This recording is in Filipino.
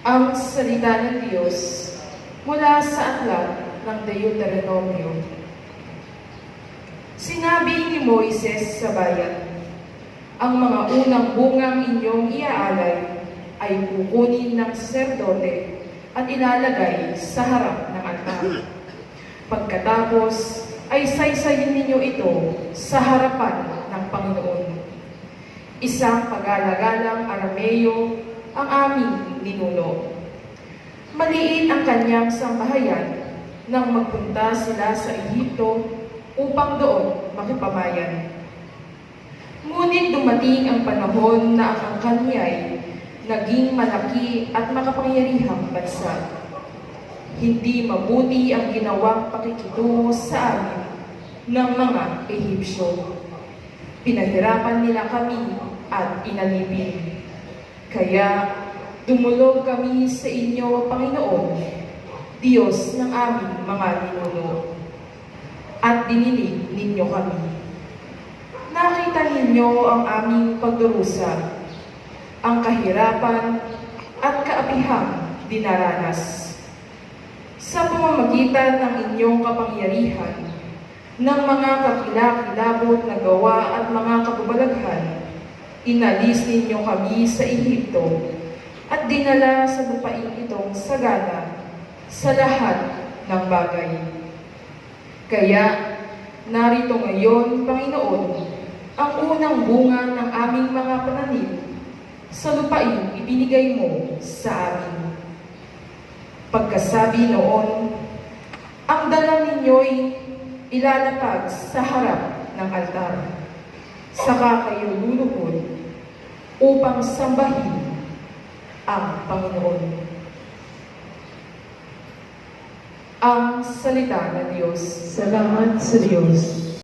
Ang salita ng Diyos mula sa aklat ng Deuteronomio. Sinabi ni Moises sa bayan, ang mga unang bungang inyong iaalay ay kukunin ng saserdote at ilalagay sa harap ng altar. Pagkatapos ay saysayin ninyo ito sa harapan ng Panginoon. Isang pag-alagalang Arameo ang aming ninuno. Maliit ang kanyang sambahayan nang magpunta sila sa Ehipto upang doon makipamayan. Ngunit dumating ang panahon na ang kanya'y naging malaki at makapangyarihang bansa. Hindi mabuti ang ginawang pakikitungo sa amin ng mga Ehipsyo. Pinahirapan nila kami at inalipin. Kaya dumulog kami sa inyo, Panginoon, Diyos ng aming mga ninuno, at dinilig ninyo kami. Nakita ninyo ang aming pagdurusa, ang kahirapan at kaapihang dinaranas. Sa pamamagitan ng inyong kapangyarihan, ng mga kakilakilabot na gawa at mga kababalaghan, inalis ninyo kami sa Ehipto at dinala sa lupain itong sagana sa lahat ng bagay. Kaya, narito ngayon, Panginoon, ang unang bunga ng aming mga pananim sa lupain ibinigay mo sa amin. Pagkasabi noon, ang dala ninyo'y ilalatag sa harap ng altar. Saka kayo luluhod upang sambahin ang Panginoon. Ang salita ng Diyos. Salamat sa Diyos.